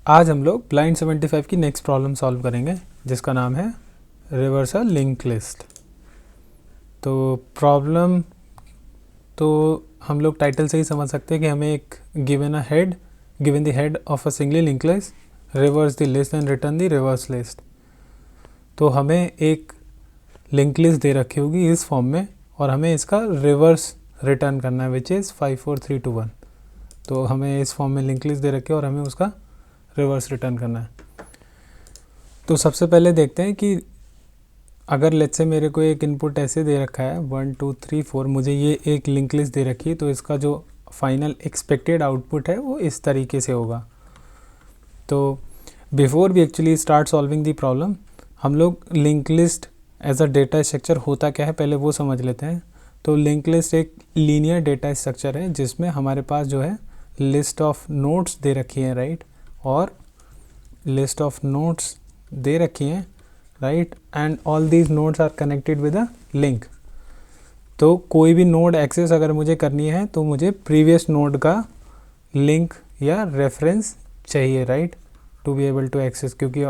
आज हम लोग ब्लाइंड 75 की नेक्स्ट प्रॉब्लम सॉल्व करेंगे जिसका नाम है रिवर्स अ लिंक लिस्ट। तो प्रॉब्लम तो हम लोग टाइटल से ही समझ सकते हैं कि हमें एक given the head of a singly link list, reverse the list and return the reverse list. तो हमें एक लिंक लिस्ट दे रखी होगी इस फॉर्म में और हमें इसका रिवर्स रिटर्न करना है विच इज़ 5 4 3 2 1। तो हमें इस फॉर्म में लिंक लिस्ट दे रखी है और हमें उसका रिवर्स रिटर्न करना है। तो सबसे पहले देखते हैं कि अगर लेट्स से मेरे को एक इनपुट ऐसे दे रखा है 1 2 3 4, मुझे ये एक लिंक लिस्ट दे रखी है, तो इसका जो फाइनल एक्सपेक्टेड आउटपुट है वो इस तरीके से होगा। तो before we actually start solving the problem, हम लोग link list as a data structure होता क्या है पहले वो समझ लेते हैं। तो लिंक लिस्ट एक लीनियर डेटा स्ट्रक्चर है जिसमें हमारे पास जो है लिस्ट ऑफ नोड्स दे रखी है, राइट, और लिस्ट ऑफ नोड्स दे रखी हैं, right, and all these nodes are connected with a link. तो कोई भी नोड एक्सेस अगर मुझे करनी है तो मुझे प्रीवियस नोड का लिंक या रेफरेंस चाहिए, right, to be able to access, क्योंकि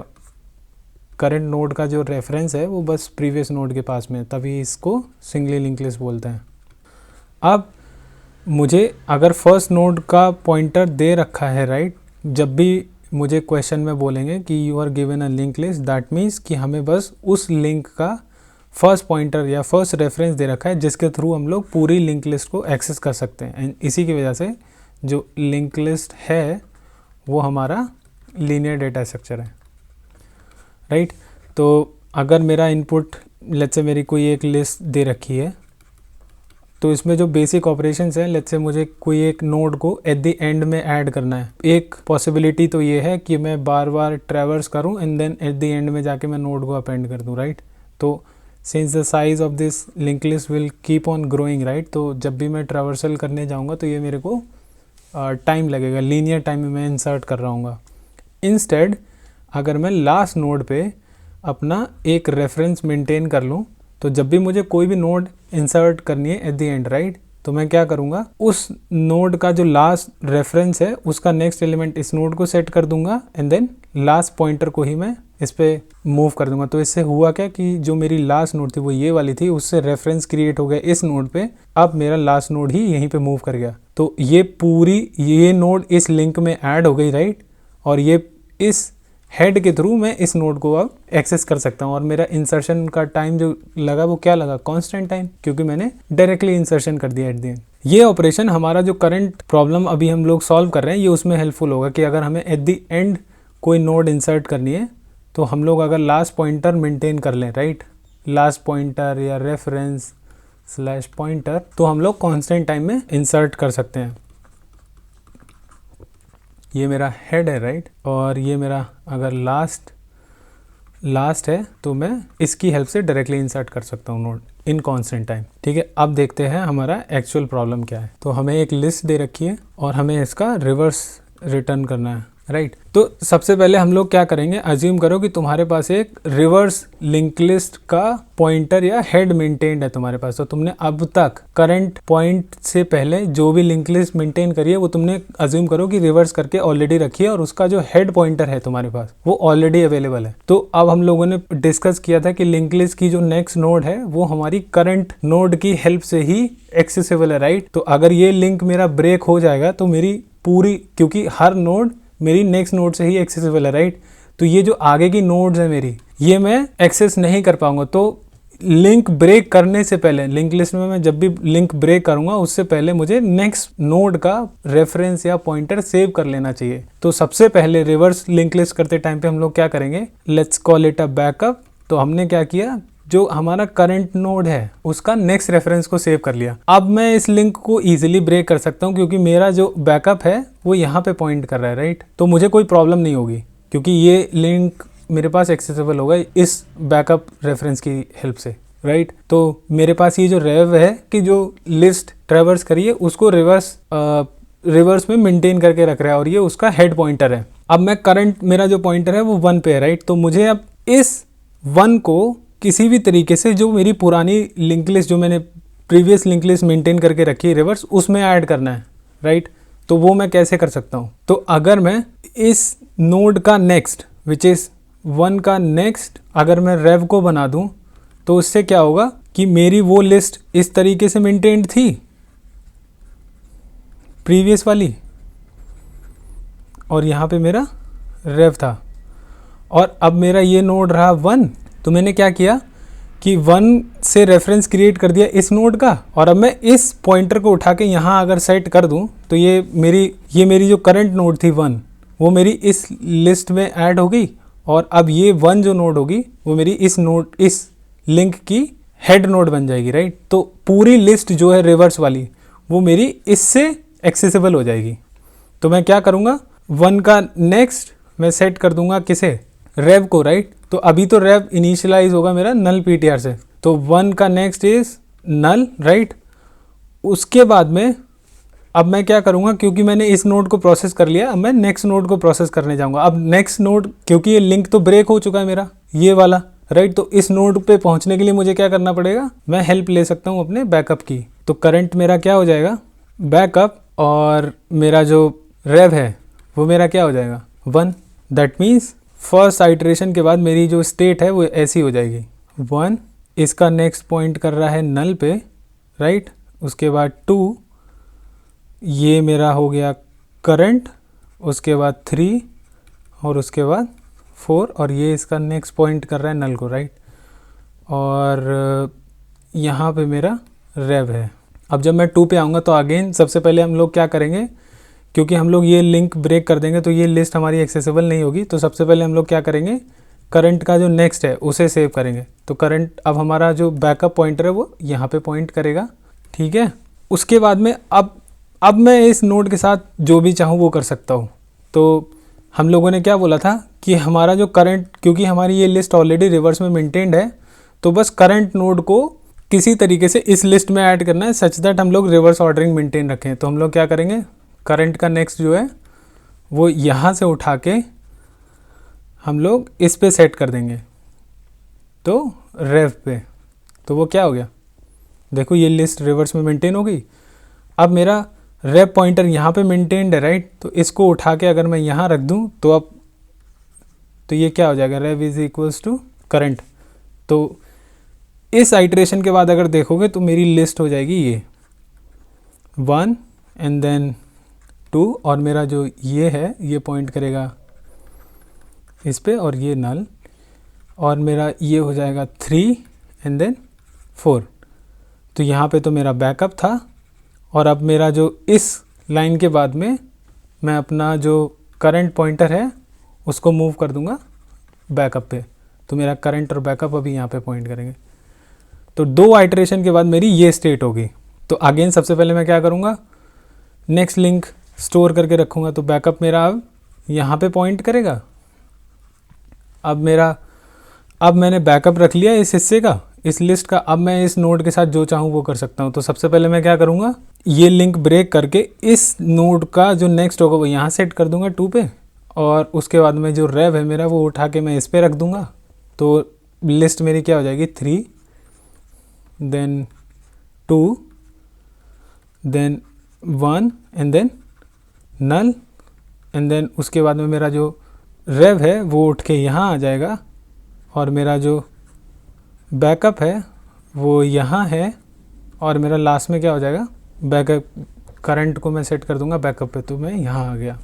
करंट नोड का जो रेफरेंस है वो बस प्रीवियस नोड के पास में, तभी इसको सिंगली लिंक लिस्ट बोलते हैं। अब मुझे अगर फर्स्ट नोड का पॉइंटर दे रखा है, राइट, जब भी मुझे क्वेश्चन में बोलेंगे कि you are given a link list, that means कि हमें बस उस लिंक का फर्स्ट पॉइंटर या फर्स्ट रेफरेंस दे रखा है जिसके थ्रू हम लोग पूरी लिंक लिस्ट को एक्सेस कर सकते हैं। एंड इसी की वजह से जो लिंक लिस्ट है वो हमारा लीनियर डेटा स्ट्रक्चर है, राइट। तो अगर मेरा इनपुट लेट्स से मेरी कोई एक लिस्ट दे रखी है, तो इसमें जो बेसिक ऑपरेशंस हैं, लेट्स से मुझे कोई एक नोड को एट द एंड में ऐड करना है। एक पॉसिबिलिटी तो ये है कि मैं बार बार ट्रैवर्स करूं and then at the end में जाके मैं नोड को अपेंड कर दूं, राइट। तो since the size of this link list will keep on growing, right, तो जब भी मैं ट्रैवर्सल करने जाऊंगा तो ये मेरे को टाइम लगेगा, लीनियर टाइम में मैं इंसर्ट कर रहा हूँ। इंस्टेड अगर मैं लास्ट नोड पे अपना एक रेफरेंस मेंटेन कर लूँ, तो जब भी मुझे कोई भी नोड इंसर्ट करनी है एट द एंड, राइट, तो मैं क्या करूँगा, उस नोड का जो लास्ट रेफरेंस है उसका नेक्स्ट एलिमेंट इस नोड को सेट कर दूंगा एंड देन लास्ट पॉइंटर को ही मैं इस पे मूव कर दूंगा। तो इससे हुआ क्या कि जो मेरी लास्ट नोड थी वो ये वाली थी, उससे रेफरेंस क्रिएट हो गया इस नोड पे, अब मेरा लास्ट नोड ही यहीं पे मूव कर गया। तो ये नोड इस लिंक में ऐड हो गई, राइट, और ये इस हेड के थ्रू मैं इस नोड को अब एक्सेस कर सकता हूँ। और मेरा इंसर्शन का टाइम जो लगा वो क्या लगा, कांस्टेंट टाइम, क्योंकि मैंने डायरेक्टली इंसर्शन कर दिया एट द एंड। ये ऑपरेशन हमारा जो करंट प्रॉब्लम अभी हम लोग सॉल्व कर रहे हैं ये उसमें हेल्पफुल होगा कि अगर हमें एट द एंड कोई नोड इंसर्ट करनी है तो हम लोग अगर लास्ट पॉइंटर मेंटेन कर लें, राइट, लास्ट पॉइंटर या रेफरेंस स्लैश पॉइंटर, तो हम लोग कॉन्स्टेंट टाइम में इंसर्ट कर सकते हैं। ये मेरा हेड है, राइट, और ये मेरा अगर लास्ट है तो मैं इसकी हेल्प से डायरेक्टली इंसर्ट कर सकता हूँ नोड इन कांस्टेंट टाइम, ठीक है। अब देखते हैं हमारा एक्चुअल प्रॉब्लम क्या है। तो हमें एक लिस्ट दे रखी है और हमें इसका रिवर्स रिटर्न करना है, राइट। तो सबसे पहले हम लोग क्या करेंगे, अज्यूम करो कि तुम्हारे पास एक रिवर्स लिंक लिस्ट का पॉइंटर या हेड मेंटेन्ड है तुम्हारे पास। तो तुमने अब तक करंट पॉइंट से पहले जो भी लिंक लिस्ट मेंटेन करी है वो तुमने अज्यूम करो कि रिवर्स करके ऑलरेडी रखी है और उसका जो हेड पॉइंटर है तुम्हारे पास वो ऑलरेडी अवेलेबल है। तो अब हम लोगों ने डिस्कस किया था कि लिंक लिस्ट की जो नेक्स्ट नोड है वो हमारी करंट नोड की हेल्प से ही एक्सेसिबल है, राइट। तो अगर ये लिंक मेरा ब्रेक हो जाएगा तो मेरी पूरी, क्योंकि हर नोड मेरी नेक्स्ट नोड से ही एक्सेसिबल है, राइट, तो ये जो आगे की नोड्स है मेरी ये मैं एक्सेस नहीं कर पाऊंगा। तो लिंक ब्रेक करने से पहले, लिंक लिस्ट में मैं जब भी लिंक ब्रेक करूंगा उससे पहले मुझे नेक्स्ट नोड का रेफरेंस या पॉइंटर सेव कर लेना चाहिए। तो सबसे पहले रिवर्स लिंक लिस्ट करते टाइम पे हम लोग क्या करेंगे, let's call it a backup. तो हमने क्या किया, जो हमारा करंट नोड है उसका नेक्स्ट रेफरेंस को सेव कर लिया। अब मैं इस लिंक को इजीली ब्रेक कर सकता हूँ क्योंकि मेरा जो बैकअप है वो यहाँ पे पॉइंट कर रहा है, राइट। तो मुझे कोई प्रॉब्लम नहीं होगी क्योंकि ये लिंक मेरे पास एक्सेसिबल होगा इस बैकअप रेफरेंस की हेल्प से, राइट। तो मेरे पास ये जो रेव है कि जो लिस्ट ट्रैवर्स करी है उसको रिवर्स में मेंटेन करके रख रहा है और ये उसका हेड पॉइंटर है। अब मैं करंट मेरा जो पॉइंटर है वो 1 पे है, राइट। तो मुझे अब इस 1 को किसी भी तरीके से जो मेरी पुरानी लिंक लिस्ट, जो मैंने प्रीवियस लिंक लिस्ट मेंटेन करके रखी है रिवर्स, उसमें ऐड करना है, राइट। तो वो मैं कैसे कर सकता हूँ? तो अगर मैं इस नोड का नेक्स्ट विच इज़ 1 का नेक्स्ट अगर मैं रेव को बना दूँ तो उससे क्या होगा कि मेरी वो लिस्ट इस तरीके से मेंटेन्ड थी प्रीवियस वाली, और यहाँ पे मेरा रेव था, और अब मेरा ये नोड रहा 1। तो मैंने क्या किया कि 1 से रेफरेंस क्रिएट कर दिया इस नोड का, और अब मैं इस पॉइंटर को उठा के यहाँ अगर सेट कर दूँ तो ये मेरी जो करंट नोड थी 1 वो मेरी इस लिस्ट में ऐड हो गई, और अब ये 1 जो नोड होगी वो मेरी इस लिंक की हेड नोड बन जाएगी, राइट। तो पूरी लिस्ट जो है रिवर्स वाली वो मेरी इससे एक्सेसिबल हो जाएगी। तो मैं क्या करूँगा, 1 का नेक्स्ट मैं सेट कर दूंगा किसे, रेव को, राइट। तो अभी तो रेव इनिशियलाइज होगा मेरा नल पीटीआर से, तो 1 का नेक्स्ट इज नल, राइट। उसके बाद में अब मैं क्या करूंगा, क्योंकि मैंने इस नोड को प्रोसेस कर लिया, अब मैं नेक्स्ट नोड को प्रोसेस करने जाऊंगा। अब नेक्स्ट नोड, क्योंकि ये लिंक तो ब्रेक हो चुका है मेरा ये वाला, राइट। तो इस नोड पे पहुंचने के लिए मुझे क्या करना पड़ेगा, मैं हेल्प ले सकता हूं अपने बैकअप की। तो करंट मेरा क्या हो जाएगा, बैकअप, और मेरा जो रेव है वो मेरा क्या हो जाएगा 1। दैट मीन्स फर्स्ट आइटरेशन के बाद मेरी जो स्टेट है वो ऐसी हो जाएगी 1, इसका नेक्स्ट पॉइंट कर रहा है नल पे, राइट। उसके बाद 2, ये मेरा हो गया करंट, उसके बाद 3, और उसके बाद 4, और ये इसका नेक्स्ट पॉइंट कर रहा है नल को, राइट। और यहाँ पे मेरा रेव है। अब जब मैं 2 पे आऊँगा तो अगेन सबसे पहले हम लोग क्या करेंगे, क्योंकि हम लोग ये लिंक ब्रेक कर देंगे तो ये लिस्ट हमारी एक्सेसिबल नहीं होगी। तो सबसे पहले हम लोग क्या करेंगे, करंट का जो नेक्स्ट है उसे सेव करेंगे। तो करंट अब हमारा जो बैकअप पॉइंटर है वो यहाँ पे पॉइंट करेगा, ठीक है। उसके बाद में अब मैं इस नोड के साथ जो भी चाहूँ वो कर सकता हूँ। तो हम लोगों ने क्या बोला था कि हमारा जो करंट, क्योंकि हमारी ये लिस्ट ऑलरेडी रिवर्स में मेंटेन्ड है, तो बस करंट नोड को किसी तरीके से इस लिस्ट में ऐड करना है सच दैट हम लोग रिवर्स ऑर्डरिंग मेंटेन रखें। तो हम लोग क्या करेंगे, करंट का नेक्स्ट जो है वो यहाँ से उठा के हम लोग इस पे सेट कर देंगे, तो रेव पे। तो वो क्या हो गया, देखो ये लिस्ट रिवर्स में मेंटेन हो गई। अब मेरा रेव पॉइंटर यहाँ पे मेंटेन्ड है, राइट। तो इसको उठा के अगर मैं यहाँ रख दूँ तो अब तो ये क्या हो जाएगा, रेव इज इक्वल्स टू करंट। तो इस आइटरेशन के बाद अगर देखोगे तो मेरी लिस्ट हो जाएगी ये 1 एंड देन 2, और मेरा जो ये है ये पॉइंट करेगा इस पे, और ये नल, और मेरा ये हो जाएगा 3 एंड देन 4। तो यहाँ पे तो मेरा बैकअप था, और अब मेरा जो इस लाइन के बाद में मैं अपना जो करंट पॉइंटर है उसको मूव कर दूंगा बैकअप पे। तो मेरा करंट और बैकअप अभी यहाँ पे पॉइंट करेंगे। तो 2 आइटरेशन के बाद मेरी ये स्टेट होगी। तो अगेन सबसे पहले मैं क्या करूँगा, नेक्स्ट लिंक स्टोर करके रखूँगा। तो बैकअप मेरा अब यहाँ पे पॉइंट करेगा। अब मैंने बैकअप रख लिया इस हिस्से का, इस लिस्ट का। अब मैं इस नोड के साथ जो चाहूँ वो कर सकता हूँ। तो सबसे पहले मैं क्या करूँगा, ये लिंक ब्रेक करके इस नोड का जो नेक्स्ट होगा वो यहाँ सेट कर दूँगा 2 पे, और उसके बाद में जो रेव है मेरा वो उठा के मैं इस पे रख दूँगा। तो लिस्ट मेरी क्या हो जाएगी 3, then 2, then 1 and then null, and then उसके बाद में मेरा जो रेव है वो उठ के यहाँ आ जाएगा, और मेरा जो बैकअप है वो यहाँ है, और मेरा लास्ट में क्या हो जाएगा, बैकअप करंट को मैं सेट कर दूंगा बैकअप पे। तो मैं यहाँ आ गया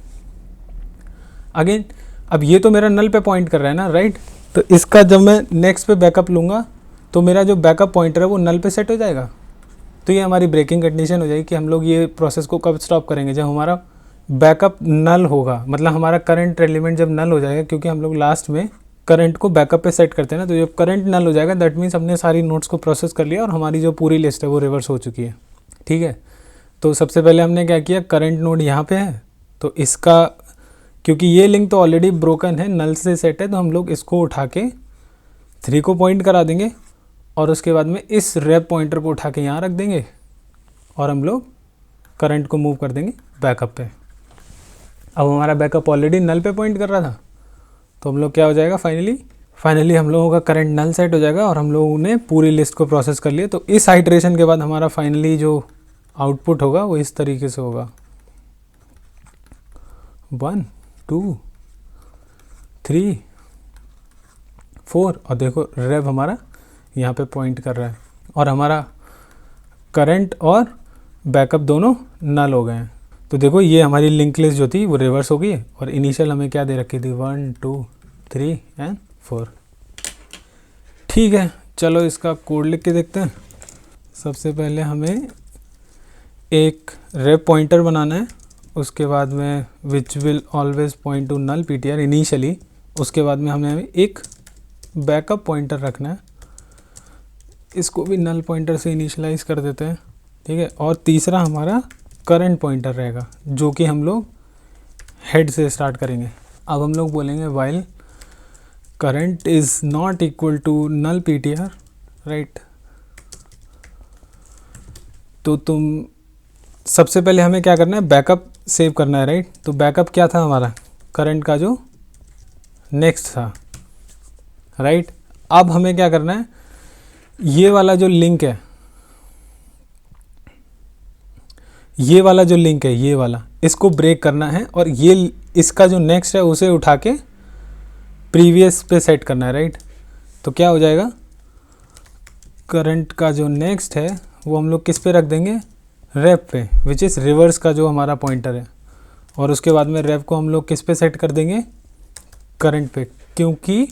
अगेन। अब ये तो मेरा नल पे पॉइंट कर रहा है ना, राइट। तो इसका जब मैं नेक्स्ट पे बैकअप लूँगा तो मेरा जो बैकअप पॉइंटर है वो नल पे सेट हो जाएगा। तो ये हमारी ब्रेकिंग कंडीशन हो जाएगी कि हम लोग ये प्रोसेस को कब स्टॉप करेंगे, जब हमारा बैकअप नल होगा, मतलब हमारा करंट एलिमेंट जब नल हो जाएगा, क्योंकि हम लोग लास्ट में करंट को बैकअप पे सेट करते हैं ना। तो जब करंट नल हो जाएगा दैट मीन्स हमने सारी नोट्स को प्रोसेस कर लिया और हमारी जो पूरी लिस्ट है वो रिवर्स हो चुकी है, ठीक है। तो सबसे पहले हमने क्या किया, करंट नोड यहाँ पे है, तो इसका क्योंकि ये लिंक तो ऑलरेडी ब्रोकन है, नल से सेट है, तो हम लोग इसको उठा के 3 को पॉइंट करा देंगे, और उसके बाद में इस रेव पॉइंटर को उठा के यहाँ रख देंगे, और हम लोग करंट को मूव कर देंगे बैकअप पे। अब हमारा बैकअप ऑलरेडी नल पे पॉइंट कर रहा था, तो हम लोग क्या हो जाएगा, फाइनली हम लोगों का करंट नल सेट हो जाएगा, और हम लोगों ने पूरी लिस्ट को प्रोसेस कर लिया। तो इस आइटरेशन के बाद हमारा फाइनली जो आउटपुट होगा वो इस तरीके से होगा। 1 2 3 4 और देखो रेव हमारा यहाँ पे पॉइंट कर रहा है और हमारा करंट और बैकअप दोनों नल हो गए हैं। तो देखो ये हमारी लिंक लिस्ट जो थी वो रिवर्स हो गई है और इनिशियल हमें क्या दे रखी थी 1 2 3 एंड 4। ठीक है, चलो इसका कोड लिख के देखते हैं। सबसे पहले हमें एक रेव पॉइंटर बनाना है, उसके बाद में which will always point to null PTR initially, उसके बाद में हमें एक बैकअप पॉइंटर रखना है, इसको भी नल पॉइंटर से इनिशियलाइज कर देते हैं। ठीक है, और तीसरा हमारा करंट पॉइंटर रहेगा जो कि हम लोग हेड से स्टार्ट करेंगे। अब हम लोग बोलेंगे while current is not equal to null PTR, right. तो तुम सबसे पहले हमें क्या करना है, बैकअप सेव करना है, राइट। तो बैकअप क्या था हमारा, करंट का जो नेक्स्ट था, राइट। अब हमें क्या करना है, ये वाला जो लिंक है, ये वाला जो लिंक है, ये वाला, इसको ब्रेक करना है और ये इसका जो नेक्स्ट है उसे उठा के प्रीवियस पे सेट करना है, राइट। तो क्या हो जाएगा, करंट का जो नेक्स्ट है वो हम लोग किस पे रख देंगे, रेव पे, विच इज़ रिवर्स का जो हमारा पॉइंटर है। और उसके बाद में रेव को हम लोग किस पे सेट कर देंगे, करंट पे, क्योंकि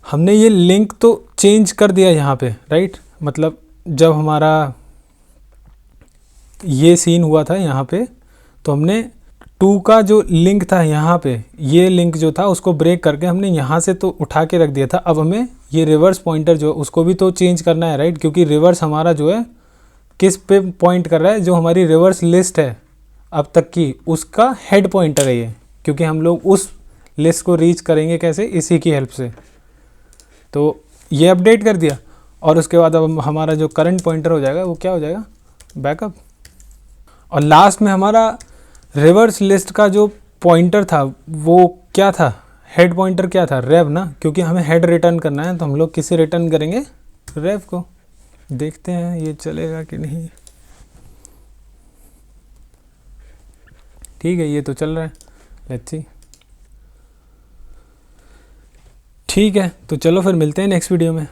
हमने ये लिंक तो चेंज कर दिया यहाँ पे, राइट। मतलब जब हमारा ये सीन हुआ था यहाँ पे, तो हमने 2 का जो लिंक था यहाँ पे, ये लिंक जो था उसको ब्रेक करके हमने यहाँ से तो उठा के रख दिया था। अब हमें ये रिवर्स पॉइंटर जो उसको भी तो चेंज करना है, राइट, क्योंकि रिवर्स हमारा जो है किस पे पॉइंट कर रहा है, जो हमारी रिवर्स लिस्ट है अब तक की, उसका हेड पॉइंटर है ये, क्योंकि हम लोग उस लिस्ट को रीच करेंगे कैसे, इसी की हेल्प से। तो ये अपडेट कर दिया और उसके बाद अब हमारा जो करंट पॉइंटर हो जाएगा वो क्या हो जाएगा, बैकअप। और लास्ट में हमारा रिवर्स लिस्ट का जो पॉइंटर था वो क्या था, हेड पॉइंटर क्या था, रेव ना, क्योंकि हमें हेड रिटर्न करना है तो हम लोग किसे रिटर्न करेंगे, रेव को। देखते हैं ये चलेगा कि नहीं। ठीक है, ये तो चल रहा है, लेट्स सी। ठीक है, तो चलो फिर मिलते हैं नेक्स्ट वीडियो में।